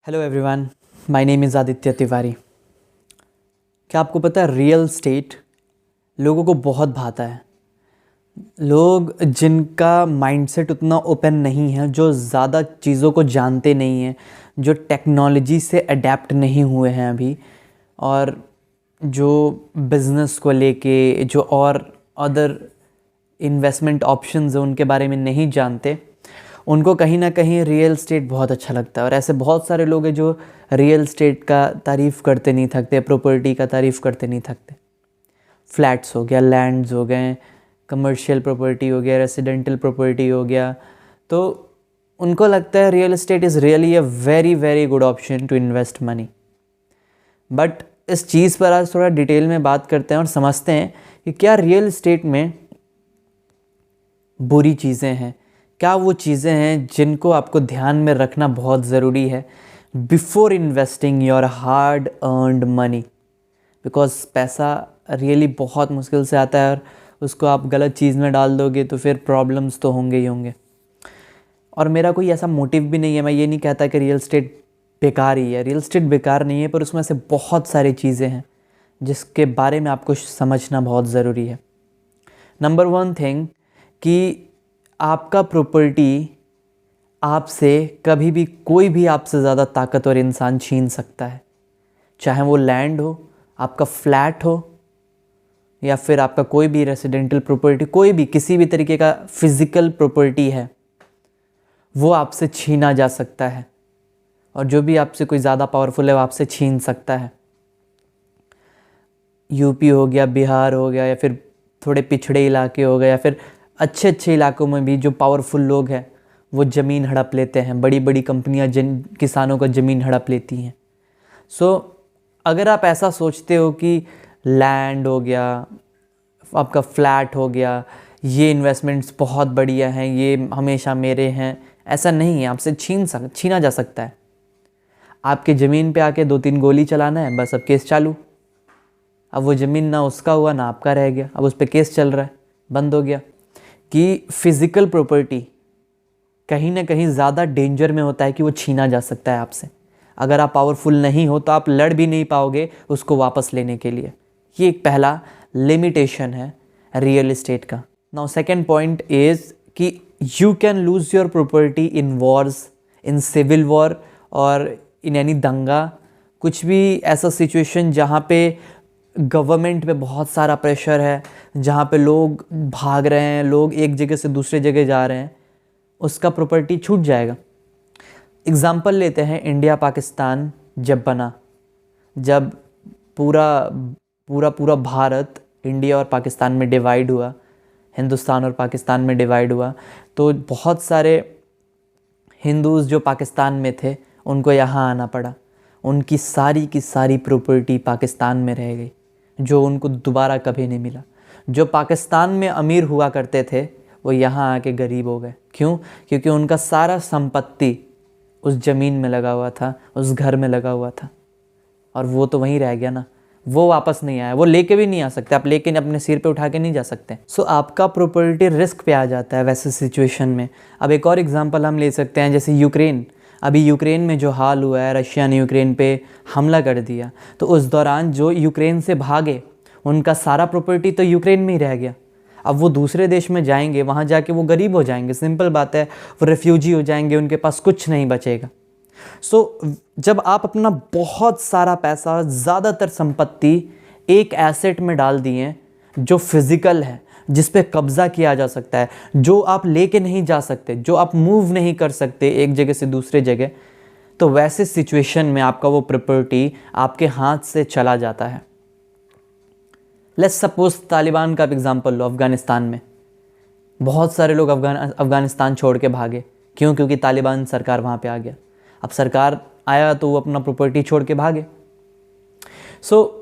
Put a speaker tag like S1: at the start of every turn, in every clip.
S1: Hello everyone, my name is Aditya Tiwari. क्या आपको पता है रियल स्टेट लोगों को बहुत भाता है। लोग जिनका माइंडसेट उतना ओपन नहीं है, जो ज़्यादा चीज़ों को जानते नहीं हैं, जो टेक्नोलॉजी से अडेप्ट नहीं हुए हैं अभी, और जो बिज़नेस को लेके जो और अदर इन्वेस्टमेंट ऑप्शंस हैं उनके बारे में नहीं जानते, उनको कहीं ना कहीं रियल स्टेट बहुत अच्छा लगता है। और ऐसे बहुत सारे लोग हैं जो रियल स्टेट का तारीफ़ करते नहीं थकते, प्रॉपर्टी का तारीफ़ करते नहीं थकते। फ्लैट्स हो गया, लैंड्स हो गए, कमर्शियल प्रॉपर्टी हो गया, रेसिडेंटल प्रॉपर्टी हो गया, तो उनको लगता है real estate is really a very very good option to invest money. But इस चीज़ पर आज थोड़ा डिटेल में बात करते हैं और समझते हैं कि क्या रियल एस्टेट में बुरी चीज़ें हैं, क्या वो चीज़ें हैं जिनको आपको ध्यान में रखना बहुत ज़रूरी है before investing your hard earned money. Because पैसा रियली बहुत मुश्किल से आता है और उसको आप गलत चीज़ में डाल दोगे तो फिर प्रॉब्लम्स तो होंगे ही होंगे। और मेरा कोई ऐसा मोटिव भी नहीं है, मैं ये नहीं कहता कि रियल एस्टेट बेकार ही है। रियल एस्टेट बेकार नहीं है, पर उसमें से बहुत सारी चीज़ें हैं जिसके बारे में आपको समझना बहुत ज़रूरी है। नंबर वन थिंग कि आपका प्रॉपर्टी आपसे कभी भी कोई भी आपसे ज़्यादा ताकतवर इंसान छीन सकता है। चाहे वो लैंड हो, आपका फ्लैट हो, या फिर आपका कोई भी रेसिडेंटल प्रॉपर्टी, कोई भी किसी भी तरीके का फिज़िकल प्रॉपर्टी है, वो आपसे छीना जा सकता है। और जो भी आपसे कोई ज़्यादा पावरफुल है वो आपसे छीन सकता है। यूपी हो गया, बिहार हो गया, या फिर थोड़े पिछड़े इलाके हो गए, या फिर अच्छे अच्छे इलाकों में भी जो पावरफुल लोग हैं वो ज़मीन हड़प लेते हैं। बड़ी बड़ी कंपनियां जिन किसानों का ज़मीन हड़प लेती हैं। सो अगर आप ऐसा सोचते हो कि लैंड हो गया, आपका फ्लैट हो गया, ये इन्वेस्टमेंट्स बहुत बढ़िया हैं, ये हमेशा मेरे हैं, ऐसा नहीं है। आपसे छीना जा सकता है। आपके ज़मीन पे आके 2-3 गोली चलाना है, बस अब केस चालू। अब वो ज़मीन ना उसका हुआ ना आपका रह गया, अब उस पर केस चल रहा है, बंद हो गया। कि फिज़िकल प्रॉपर्टी कहीं ना कहीं ज़्यादा डेंजर में होता है कि वो छीना जा सकता है आपसे। अगर आप पावरफुल नहीं हो तो आप लड़ भी नहीं पाओगे उसको वापस लेने के लिए। ये एक पहला लिमिटेशन है रियल एस्टेट का। नाउ सेकेंड पॉइंट इज़ कि you can lose your property in wars, in civil war, और इन एनी दंगा, कुछ भी ऐसा सिचुएशन जहाँ पे गवर्नमेंट पे बहुत सारा प्रेशर है, जहाँ पे लोग भाग रहे हैं, लोग एक जगह से दूसरे जगह जा रहे हैं, उसका प्रॉपर्टी छूट जाएगा। एग्ज़ाम्पल लेते हैं, इंडिया पाकिस्तान जब बना, जब पूरा पूरा पूरा भारत इंडिया और पाकिस्तान में डिवाइड हुआ, हिंदुस्तान और पाकिस्तान में डिवाइड हुआ, तो बहुत सारे हिंदूज़ जो पाकिस्तान में थे उनको यहाँ आना पड़ा। उनकी सारी की सारी प्रॉपर्टी पाकिस्तान में रह गई, जो उनको दोबारा कभी नहीं मिला। जो पाकिस्तान में अमीर हुआ करते थे वो यहाँ आके गरीब हो गए। क्यों? क्योंकि उनका सारा संपत्ति उस ज़मीन में लगा हुआ था, उस घर में लगा हुआ था, और वो तो वहीं रह गया ना, वो वापस नहीं आया। वो लेके भी नहीं आ सकते आप, लेकिन अपने सिर पे उठा के नहीं जा सकते। सो आपका प्रॉपर्टी रिस्क पे आ जाता है वैसे सिचुएशन में। अब एक और एग्जांपल हम ले सकते हैं, जैसे यूक्रेन। अभी यूक्रेन में जो हाल हुआ है, रशिया ने यूक्रेन पे हमला कर दिया, तो उस दौरान जो यूक्रेन से भागे उनका सारा प्रॉपर्टी तो यूक्रेन में ही रह गया। अब वो दूसरे देश में जाएंगे, वहाँ जाके वो गरीब हो जाएंगे, सिंपल बात है, वो रेफ्यूजी हो जाएंगे, उनके पास कुछ नहीं बचेगा। सो जब आप अपना बहुत सारा पैसा, ज़्यादातर संपत्ति एक एसेट में डाल दिए जो फिज़िकल है, जिस पे कब्ज़ा किया जा सकता है, जो आप लेके नहीं जा सकते, जो आप मूव नहीं कर सकते एक जगह से दूसरे जगह, तो वैसे सिचुएशन में आपका वो प्रॉपर्टी आपके हाथ से चला जाता है। लेट्स सपोज तालिबान का एग्जांपल लो। अफ़गानिस्तान में बहुत सारे लोग अफ़गानिस्तान छोड़ के भागे। क्यों? क्योंकि तालिबान सरकार वहाँ पे आ गया। अब सरकार आया तो वो अपना प्रॉपर्टी छोड़ के भागे। सो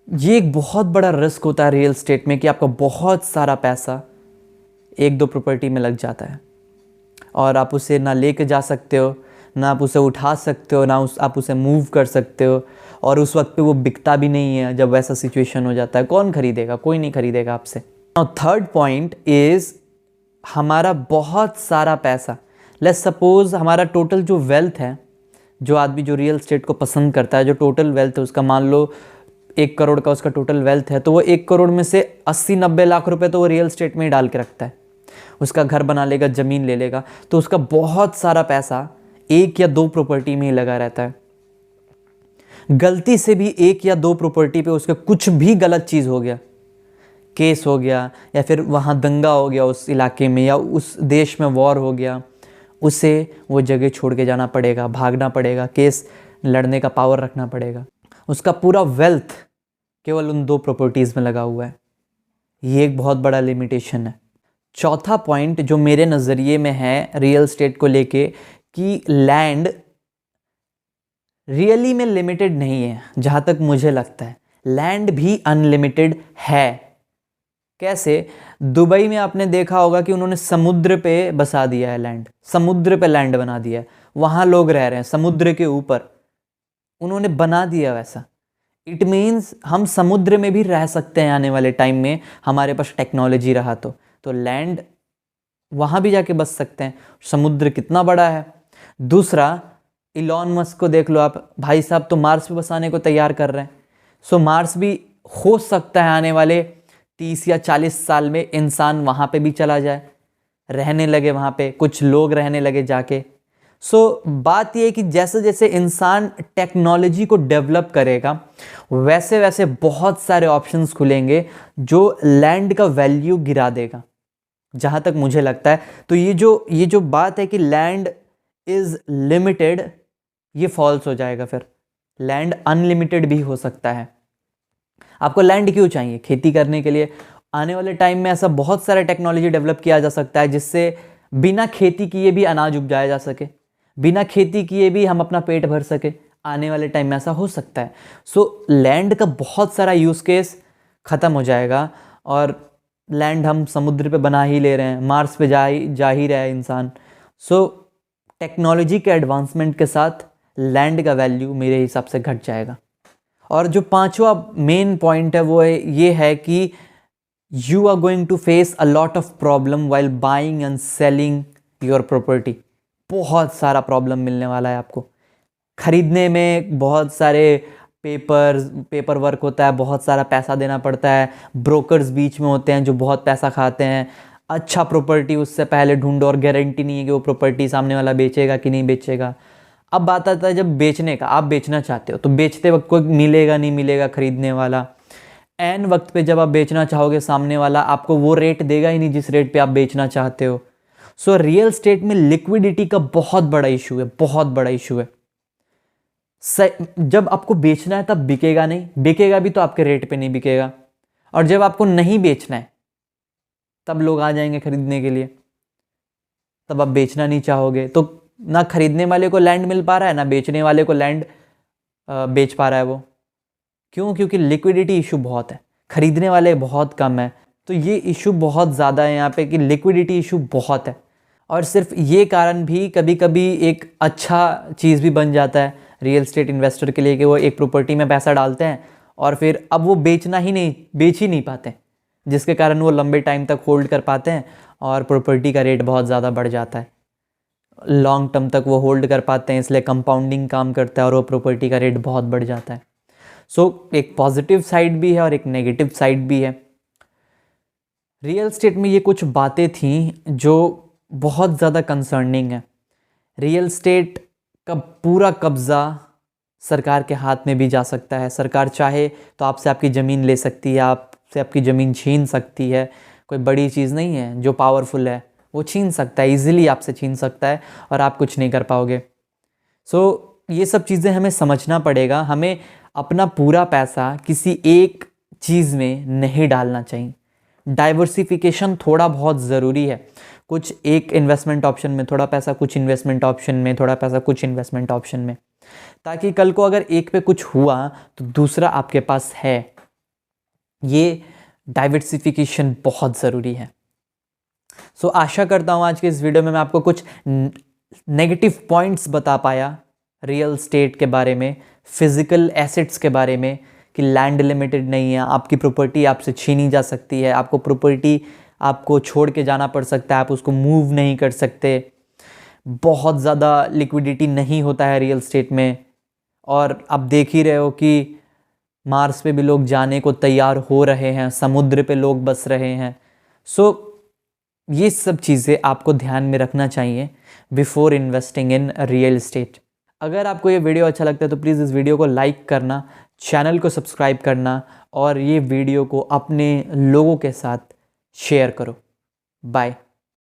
S1: ये एक बहुत बड़ा रिस्क होता है रियल एस्टेट में कि आपका बहुत सारा पैसा एक दो प्रॉपर्टी में लग जाता है, और आप उसे ना लेके जा सकते हो, ना आप उसे उठा सकते हो, ना आप उसे मूव कर सकते हो, और उस वक्त पे वो बिकता भी नहीं है। जब वैसा सिचुएशन हो जाता है, कौन खरीदेगा? कोई नहीं खरीदेगा आपसे। नाउ थर्ड पॉइंट इज़ हमारा बहुत सारा पैसा। लेट्स सपोज हमारा टोटल जो वेल्थ है जो आदमी जो रियल स्टेट को पसंद करता है, जो टोटल वेल्थ है उसका, मान लो 1 करोड़ का उसका टोटल वेल्थ है, तो वो 1 करोड़ में से 80-90 लाख रुपए तो वो रियल स्टेट में ही डाल के रखता है। उसका घर बना लेगा, ज़मीन ले लेगा, तो उसका बहुत सारा पैसा 1 या 2 प्रॉपर्टी में ही लगा रहता है। गलती से भी 1 या 2 प्रॉपर्टी पे उसका कुछ भी गलत चीज़ हो गया, केस हो गया, या फिर वहाँ दंगा हो गया उस इलाके में, या उस देश में वॉर हो गया, उसे वो जगह छोड़ के जाना पड़ेगा, भागना पड़ेगा, केस लड़ने का पावर रखना पड़ेगा। उसका पूरा वेल्थ केवल उन 2 प्रॉपर्टीज़ में लगा हुआ है। ये एक बहुत बड़ा लिमिटेशन है। चौथा पॉइंट जो मेरे नज़रिए में है रियल स्टेट को लेके, कि लैंड रियली में लिमिटेड नहीं है। जहाँ तक मुझे लगता है लैंड भी अनलिमिटेड है। कैसे? दुबई में आपने देखा होगा कि उन्होंने समुद्र पे बसा दिया है लैंड, समुद्र पे लैंड बना दिया है, वहाँ लोग रह रहे हैं समुद्र के ऊपर, उन्होंने बना दिया वैसा। इट मीन्स हम समुद्र में भी रह सकते हैं आने वाले टाइम में, हमारे पास टेक्नोलॉजी रहा तो लैंड वहाँ भी जाके बस सकते हैं। समुद्र कितना बड़ा है। दूसरा, इलॉन मस्क को देख लो आप, भाई साहब तो मार्स पे बसाने को तैयार कर रहे हैं। सो मार्स भी हो सकता है आने वाले 30 या 40 साल में इंसान वहाँ पे भी चला जाए, रहने लगे वहाँ पे, कुछ लोग रहने लगे जाके। सो बात ये है कि जैसे जैसे इंसान टेक्नोलॉजी को डेवलप करेगा वैसे वैसे बहुत सारे ऑप्शंस खुलेंगे जो लैंड का वैल्यू गिरा देगा, जहाँ तक मुझे लगता है। तो ये जो बात है कि लैंड इज़ लिमिटेड, ये फॉल्स हो जाएगा। फिर लैंड अनलिमिटेड भी हो सकता है। आपको लैंड क्यों चाहिए? खेती करने के लिए। आने वाले टाइम में ऐसा बहुत सारा टेक्नोलॉजी डेवलप किया जा सकता है जिससे बिना खेती किए भी अनाज उपजाया जा सके, बिना खेती किए भी हम अपना पेट भर सके। आने वाले टाइम में ऐसा हो सकता है। सो लैंड का बहुत सारा यूज़ केस ख़त्म हो जाएगा, और लैंड हम समुद्र पे बना ही ले रहे हैं, मार्स पे जा ही रहा है इंसान। सो टेक्नोलॉजी के एडवांसमेंट के साथ लैंड का वैल्यू मेरे हिसाब से घट जाएगा। और जो पांचवा मेन पॉइंट है वो ये है कि you are going to face a lot of problem while buying and selling your property. बहुत सारा प्रॉब्लम मिलने वाला है आपको खरीदने में। बहुत सारे पेपर वर्क होता है, बहुत सारा पैसा देना पड़ता है, ब्रोकर्स बीच में होते हैं जो बहुत पैसा खाते हैं। अच्छा प्रॉपर्टी उससे पहले ढूंढो और गारंटी नहीं है कि वो प्रॉपर्टी सामने वाला बेचेगा कि नहीं बेचेगा। अब बात आता है जब बेचने का, आप बेचना चाहते हो तो बेचते वक्त कोई मिलेगा नहीं मिलेगा खरीदने वाला। एन वक्त पे जब आप बेचना चाहोगे सामने वाला आपको वो रेट देगा ही नहीं जिस रेट पे आप बेचना चाहते हो। सो रियल स्टेट में लिक्विडिटी का बहुत बड़ा इशू है, बहुत बड़ा इशू है। जब आपको बेचना है तब बिकेगा नहीं, बिकेगा भी तो आपके रेट पे नहीं बिकेगा। और जब आपको नहीं बेचना है तब लोग आ जाएंगे खरीदने के लिए, तब आप बेचना नहीं चाहोगे। तो ना खरीदने वाले को लैंड मिल पा रहा है, ना बेचने वाले को लैंड बेच पा रहा है वो। क्यों? क्योंकि लिक्विडिटी इशू बहुत है, खरीदने वाले बहुत कम है। तो ये इशू बहुत ज़्यादा है यहाँ पे कि लिक्विडिटी इशू बहुत है। और सिर्फ ये कारण भी कभी कभी एक अच्छा चीज़ भी बन जाता है रियल स्टेट इन्वेस्टर के लिए कि वो एक प्रॉपर्टी में पैसा डालते हैं और फिर अब वो बेच ही नहीं पाते, जिसके कारण वो लंबे टाइम तक होल्ड कर पाते हैं और प्रॉपर्टी का रेट बहुत ज़्यादा बढ़ जाता है। लॉन्ग टर्म तक वो होल्ड कर पाते हैं, इसलिए कंपाउंडिंग काम करता है और वो प्रॉपर्टी का रेट बहुत बढ़ जाता है। सो एक पॉजिटिव साइड भी है और एक नेगेटिव साइड भी है। रियल स्टेट में ये कुछ बातें थी जो बहुत ज़्यादा कंसर्निंग है। रियल स्टेट का पूरा कब्ज़ा सरकार के हाथ में भी जा सकता है। सरकार चाहे तो आपसे आपकी ज़मीन ले सकती है, आपसे आपकी ज़मीन छीन सकती है। कोई बड़ी चीज़ नहीं है, जो पावरफुल है वो छीन सकता है, ईजिली आपसे छीन सकता है और आप कुछ नहीं कर पाओगे। सो ये सब चीज़ें हमें समझना पड़ेगा। हमें अपना पूरा पैसा किसी एक चीज़ में नहीं डालना चाहिए। डाइवर्सिफिकेशन थोड़ा बहुत ज़रूरी है। कुछ एक इन्वेस्टमेंट ऑप्शन में थोड़ा पैसा, कुछ इन्वेस्टमेंट ऑप्शन में थोड़ा पैसा, कुछ इन्वेस्टमेंट ऑप्शन में, ताकि कल को अगर एक पे कुछ हुआ तो दूसरा आपके पास है। ये डाइवर्सिफिकेशन बहुत ज़रूरी है। सो आशा करता हूँ आज के इस वीडियो में मैं आपको कुछ नेगेटिव पॉइंट्स बता पाया रियल स्टेट के बारे में, फिजिकल एसेट्स के बारे में, कि लैंड लिमिटेड नहीं है, आपकी प्रॉपर्टी आपसे छीनी जा सकती है, आपको प्रॉपर्टी आपको छोड़ के जाना पड़ सकता है, आप उसको मूव नहीं कर सकते। बहुत ज़्यादा लिक्विडिटी नहीं होता है रियल एस्टेट में, और आप देख ही रहे हो कि मार्स पे भी लोग जाने को तैयार हो रहे हैं, समुद्र पे लोग बस रहे हैं। सो ये सब चीज़ें आपको ध्यान में रखना चाहिए before investing in real estate. अगर आपको ये वीडियो अच्छा लगता है तो प्लीज़ इस वीडियो को लाइक करना, चैनल को सब्सक्राइब करना और ये वीडियो को अपने लोगों के साथ शेयर करो। बाय।